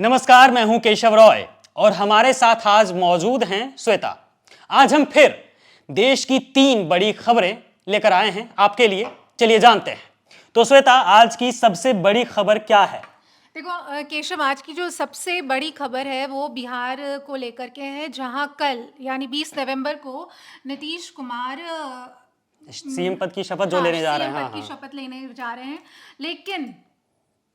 नमस्कार, मैं हूं केशव रॉय और हमारे साथ आज मौजूद हैं श्वेता। आज हम फिर देश की 3 बड़ी खबरें लेकर आए हैं आपके लिए। चलिए जानते हैं। तो श्वेता, आज की सबसे बड़ी खबर क्या है? देखो केशव, आज की जो सबसे बड़ी खबर है वो बिहार को लेकर के है, जहां कल यानी 20 नवंबर को नीतीश कुमार सीएम पद की शपथ जो लेने जा रहे सीएम हैं। पद की शपथ लेने जा रहे हैं। लेकिन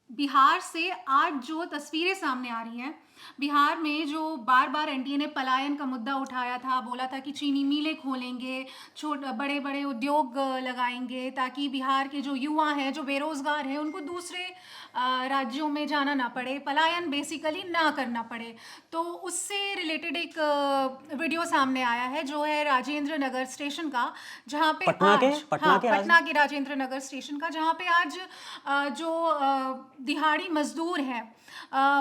बिहार से आज जो तस्वीरें सामने आ रही हैं, बिहार में जो बार बार एनडीए ने पलायन का मुद्दा उठाया था, बोला था कि चीनी मिलें खोलेंगे, बड़े बड़े उद्योग लगाएंगे ताकि बिहार के जो युवा हैं, जो बेरोजगार हैं, उनको दूसरे राज्यों में जाना ना पड़े, पलायन बेसिकली ना करना पड़े। तो उससे रिलेटेड एक वीडियो सामने आया है जो है राजेंद्र नगर स्टेशन का, जहाँ पे पटना के राजेंद्र नगर स्टेशन का, जहाँ पे आज जो दिहाड़ी मजदूर हैं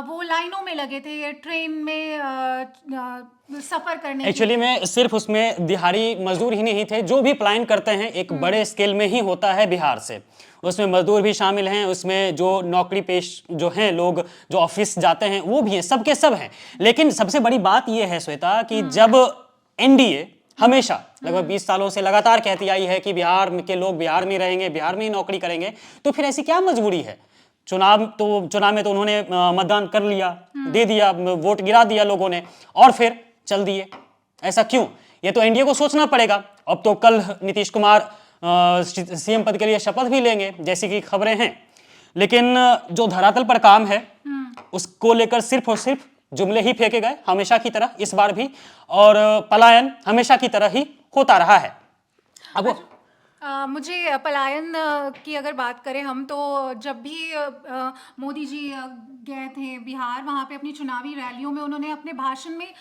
वो लाइनों में लगे थे ट्रेन में सफर करने। एक्चुअली में सिर्फ उसमें दिहाड़ी मजदूर ही नहीं थे, जो भी पलायन करते हैं एक बड़े स्केल में ही होता है बिहार से। उसमें मजदूर भी शामिल हैं, उसमें जो नौकरी पेश जो हैं लोग, जो ऑफिस जाते हैं वो भी हैं, सबके सब हैं। लेकिन सबसे बड़ी बात यह है श्वेता कि जब एनडीए हमेशा लगभग 20 सालों से लगातार कहती आई है कि बिहार के लोग बिहार में रहेंगे, बिहार में ही नौकरी करेंगे, तो फिर ऐसी क्या मजबूरी है? चुनाव में तो उन्होंने मतदान कर लिया, दे दिया, वोट गिरा दिया लोगों ने और फिर चल दिए। ऐसा क्यों? ये तो एनडीए को सोचना पड़ेगा। अब तो कल नीतीश कुमार सीएम पद के लिए शपथ भी लेंगे जैसी कि खबरें हैं, लेकिन जो धरातल पर काम है उसको लेकर सिर्फ और सिर्फ जुमले ही फेंके गए, हमेशा की तरह इस बार भी, और पलायन हमेशा की तरह ही होता रहा है। अब मुझे पलायन की अगर बात करें हम, तो जब भी मोदी जी गए थे बिहार, वहाँ पे अपनी चुनावी रैलियों में उन्होंने अपने भाषण में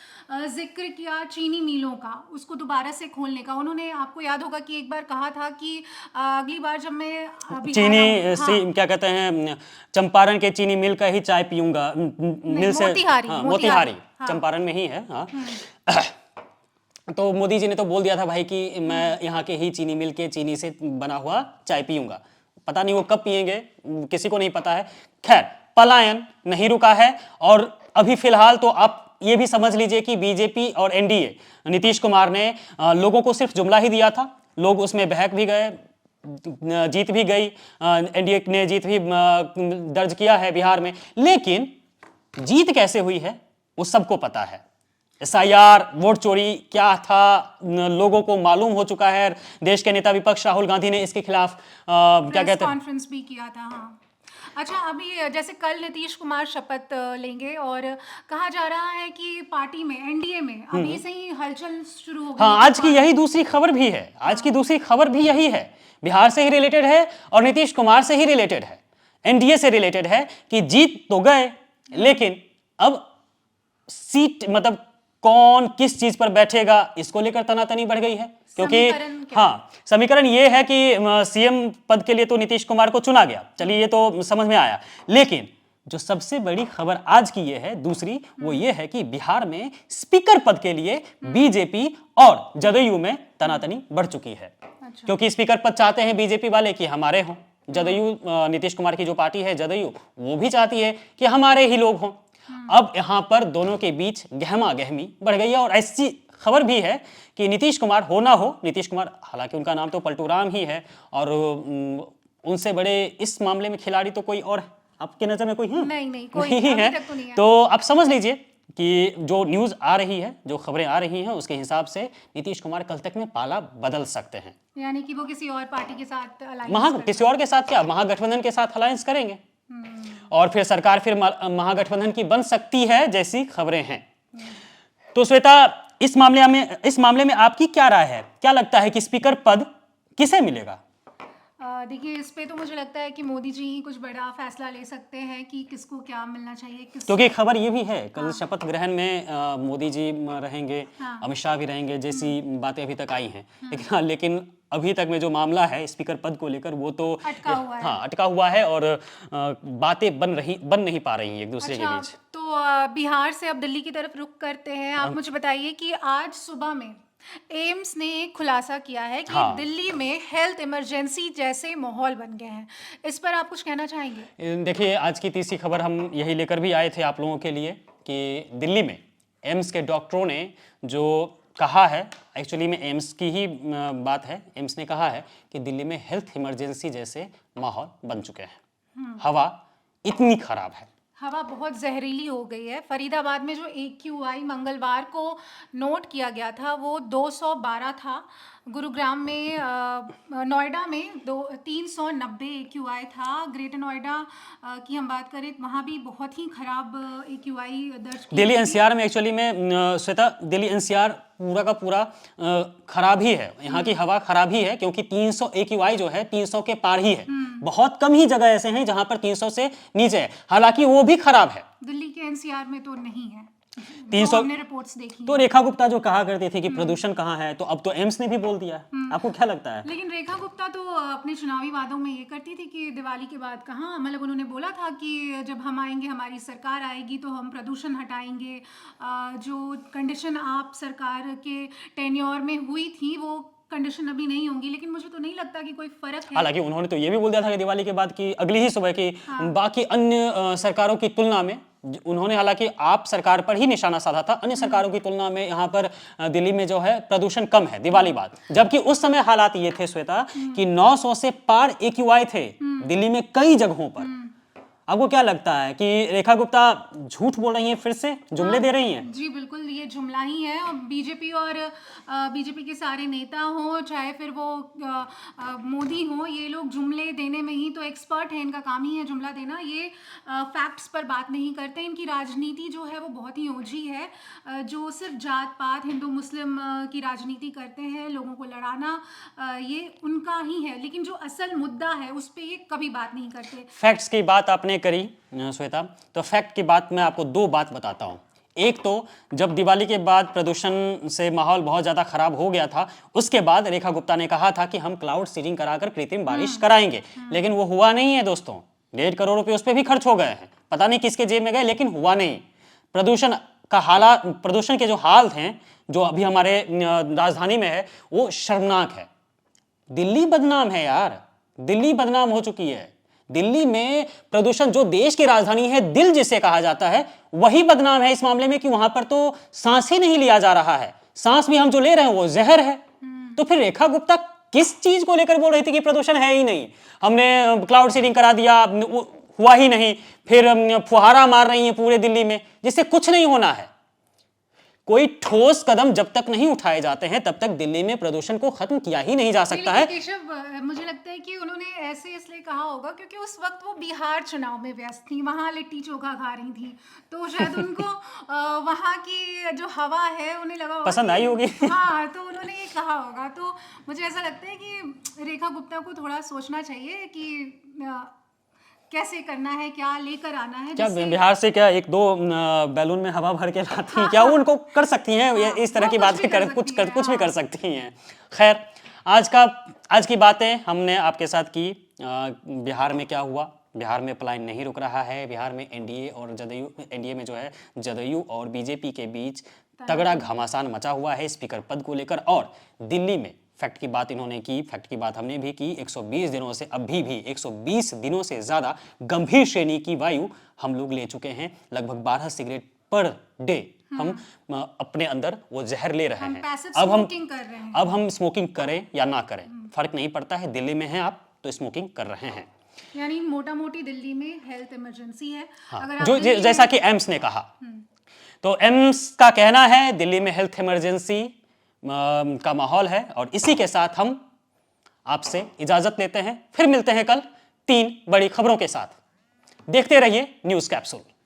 जिक्र किया चीनी मिलों का, उसको दोबारा से खोलने का। उन्होंने, आपको याद होगा कि एक बार कहा था कि अगली बार जब मैं चीनी क्या कहते हैं, चंपारण के चीनी मिल का ही चाय पीऊंगा, मिल से मोतिहारी चंपारण में ही है। हाँ, तो मोदी जी ने तो बोल दिया था भाई कि मैं यहाँ के ही चीनी मिल के चीनी से बना हुआ चाय पीऊंगा। पता नहीं वो कब पिएंगे, किसी को नहीं पता है। खैर, पलायन नहीं रुका है और अभी फिलहाल तो आप ये भी समझ लीजिए कि बीजेपी और एनडीए, नीतीश कुमार ने लोगों को सिर्फ जुमला ही दिया था, लोग उसमें बहक भी गए, जीत भी गई, एनडीए ने जीत भी दर्ज किया है बिहार में। लेकिन जीत कैसे हुई है वो सबको पता है। एसआईआर, वोट चोरी क्या था, लोगों को मालूम हो चुका है। देश के नेता विपक्ष राहुल गांधी ने इसके खिलाफ क्या कहते हैं, कॉन्फ्रेंस भी किया था। हाँ, अच्छा, अभी जैसे कल नीतीश कुमार शपथ लेंगे और कहा जा रहा है कि पार्टी में, एनडीए में अभी से ही हलचल शुरू हो गई। हाँ, आज की यही दूसरी खबर भी है। आज की दूसरी खबर भी यही है, बिहार से ही रिलेटेड है और नीतीश कुमार से ही रिलेटेड है, एनडीए से रिलेटेड है कि जीत तो गए, लेकिन अब सीट मतलब कौन किस चीज पर बैठेगा इसको लेकर तनातनी बढ़ गई है। क्योंकि हाँ, समीकरण ये है कि सीएम पद के लिए तो नीतीश कुमार को चुना गया, चलिए ये तो समझ में आया। लेकिन जो सबसे बड़ी खबर आज की ये है दूसरी, वो ये है कि बिहार में स्पीकर पद के लिए बीजेपी और जदयू में तनातनी बढ़ चुकी है। अच्छा। क्योंकि स्पीकर पद चाहते हैं बीजेपी वाले कि हमारे हों, जदयू नीतीश कुमार की जो पार्टी है जदयू, वो भी चाहती है कि हमारे ही लोग हों। अब यहां पर दोनों के बीच गहमा गहमी बढ़ गई है और ऐसी खबर भी है कि नीतीश कुमार हो ना हो, नीतीश कुमार, हालांकि उनका नाम तो पलटू राम ही है और उनसे बड़े इस मामले में खिलाड़ी तो कोई और आपकी नजर में कोई है? नहीं, कोई नहीं है। तक तो नहीं है। तो आप समझ लीजिए कि जो न्यूज आ रही है, जो खबरें आ रही हैं, उसके हिसाब से नीतीश कुमार कल तक में पाला बदल सकते हैं। यानी कि वो किसी और पार्टी के साथ किसी और के साथ क्या, महागठबंधन के साथ अलायंस करेंगे और फिर सरकार फिर महागठबंधन की बन सकती है जैसी खबरें हैं। तो श्वेता, इस मामले में आपकी क्या राय है? क्या लगता है कि स्पीकर पद किसे मिलेगा? देखिए, इस पे तो मुझे लगता है कि मोदी जी ही कुछ बड़ा फैसला ले सकते हैं कि किसको क्या मिलना चाहिए। क्योंकि खबर ये भी है कल शपथ ग्रहण में मोदी जी रहेंगे, अमित शाह भी रहेंगे, जैसी बातें अभी तक आई हैं। लेकिन अभी तक में जो मामला है स्पीकर पद को लेकर वो तो अटका हुआ है और बातें बन नहीं पा रही हैं एक दूसरे के बीच। तो बिहार से अब दिल्ली की तरफ रुख करते हैं। आप मुझे बताइए कि आज सुबह में एम्स ने एक खुलासा किया है कि हाँ। दिल्ली में हेल्थ इमरजेंसी जैसे माहौल बन गए हैं। इस पर आप कुछ कहना चाहेंगे? देखिए, आज की तीसरी खबर हम यही लेकर भी आए थे आप लोगों के लिए कि दिल्ली में एम्स के डॉक्टरों ने जो कहा है, एक्चुअली में एम्स की ही बात है। एम्स ने कहा है कि दिल्ली में हेल्थ इमरजेंसी जैसे माहौल बन चुके हैं। हवा इतनी खराब है, हवा बहुत जहरीली हो गई है। फरीदाबाद में जो AQI मंगलवार को नोट किया गया था वो 212 था। गुरुग्राम में नोएडा में 390 AQI था। ग्रेटर नोएडा की हम बात करें वहाँ भी बहुत ही खराब AQI दर्ज की दिल्ली गई थी। एनसीआर में एक्चुअली में श्वेता, दिल्ली एनसीआर पूरा का पूरा खराब ही है। यहाँ की हवा खराब ही है क्योंकि 300 AQI जो है 300 के पार ही है। बहुत कम ही जगह ऐसे हैं जहां पर 300 से नीचे है, हालांकि वो भी खराब है। दिल्ली के NCR में तो नहीं है। 300 हमने रिपोर्ट्स देखी तो रेखा गुप्ता जो कहा करती थी कि प्रदूषण कहाँ है, तो अब तो एम्स ने भी बोल दिया है। आपको क्या लगता है? लेकिन रेखा गुप्ता तो अपने चुनावी वादों में ये करती थी कि दिवाली के बाद कहाँ, मतलब उन्होंने बोला था कि जब हम आएंगे, हमारी सरकार आएगी तो हम प्रदूषण हटाएंगे। जो कंडीशन आप सरकार के टेन्योर में हुई थी वो कंडीशन अभी नहीं होंगी। लेकिन मुझे तो नहीं लगता कि कोई फर्क है। हालांकि उन्होंने तो ये भी बोल दिया था कि दिवाली के बाद की अगली ही सुबह की बाकी अन्य सरकारों की तुलना में, उन्होंने हालांकि आप सरकार पर ही निशाना साधा था, अन्य सरकारों की तुलना में यहाँ पर दिल्ली में जो है प्रदूषण कम है दिवाली बाद। जबकि उस समय हालात ये थे श्वेता कि 900 से पार AQI थे दिल्ली में कई जगहों पर। आपको क्या लगता है कि रेखा गुप्ता झूठ बोल रही हैं, फिर से जुमले दे रही हैं? जी बिल्कुल, ये जुमला ही है। और बीजेपी के सारे नेता हों, चाहे फिर वो मोदी हों, ये लोग जुमले देने में ही तो एक्सपर्ट हैं। इनका काम ही है जुमला देना। ये फैक्ट्स पर बात नहीं करते। इनकी राजनीति जो है वो बहुत ही ओझी है। जो सिर्फ जात पात, हिंदू मुस्लिम की राजनीति करते हैं, लोगों को लड़ाना, ये उनका ही है। लेकिन जो असल मुद्दा है उस पर ये कभी बात नहीं करते। फैक्ट्स की बात आपने करी श्वेता, तो फैक्ट की बात मैं आपको दो बात बताता हूं। एक तो जब दिवाली के बाद प्रदूषण से माहौल बहुत ज्यादा खराब हो गया था, उसके बाद रेखा गुप्ता ने कहा था कि हम क्लाउड सीडिंग कराकर कृत्रिम बारिश कराएंगे, लेकिन वो हुआ नहीं है दोस्तों। 1.5 करोड़ रुपए उस पर भी खर्च हो गए हैं, पता नहीं किसके जेब में गए, लेकिन हुआ नहीं। प्रदूषण का हालात, प्रदूषण के जो हाल हैं जो अभी हमारे राजधानी में है, वो शर्मनाक है। दिल्ली बदनाम है यार, दिल्ली बदनाम हो चुकी है। दिल्ली में प्रदूषण, जो देश की राजधानी है, दिल जिसे कहा जाता है, वही बदनाम है इस मामले में कि वहां पर तो सांस ही नहीं लिया जा रहा है। सांस भी हम जो ले रहे हैं वो जहर है। तो फिर रेखा गुप्ता किस चीज को लेकर बोल रही थी कि प्रदूषण है ही नहीं, हमने क्लाउड सीडिंग करा दिया, हुआ ही नहीं, फिर फुहारा मार रही है पूरे दिल्ली में, जिससे कुछ नहीं होना है। कोई ठोस कदम जब तक नहीं उठाए जाते हैं तब तक दिल्ली में प्रदूषण को खत्म किया ही नहीं जा सकता है। केशव, मुझे लगता है कि उन्होंने ऐसे इसलिए कहा होगा क्योंकि उस वक्त वो बिहार चुनाव में व्यस्त थी, वहाँ लिट्टी चोखा खा रही थी, तो शायद उनको वहाँ की जो हवा है उन्हें लगा होगा पसंद आई होगी। हाँ, तो उन्होंने ये कहा होगा। तो मुझे ऐसा लगता है कि रेखा गुप्ता को थोड़ा सोचना चाहिए कि कैसे करना है, क्या लेकर आना है। क्या बिहार से क्या 1-2 बैलून में हवा भर के लाती हैं? क्या वो उनको कर सकती हैं? ये इस तरह की बातें कुछ भी कर सकती हैं। खैर, आज की बातें हमने आपके साथ की। बिहार में क्या हुआ, बिहार में पलायन नहीं रुक रहा है। बिहार में एनडीए में जो है जदयू और बीजेपी के बीच तगड़ा घमासान मचा हुआ है स्पीकर पद को लेकर। और दिल्ली में फैक्ट की बात इन्होंने की, फैक्ट की बात हमने भी की। 120 दिनों से, अभी भी 120 दिनों से ज्यादा गंभीर श्रेणी की वायु हम लोग ले चुके हैं। लगभग 12 सिगरेट पर डे हम अपने अंदर वो जहर ले रहे हैं। अब हम स्मोकिंग करें या ना करें फर्क नहीं पड़ता है। दिल्ली में हैं आप तो स्मोकिंग कर रहे हैं, यानी मोटा मोटी दिल्ली में हेल्थ इमरजेंसी है। हाँ, अगर जो जैसा कि एम्स ने कहा, तो एम्स का कहना है दिल्ली में हेल्थ इमरजेंसी का माहौल है। और इसी के साथ हम आपसे इजाजत लेते हैं, फिर मिलते हैं कल 3 बड़ी खबरों के साथ। देखते रहिए न्यूज़ कैप्सूल।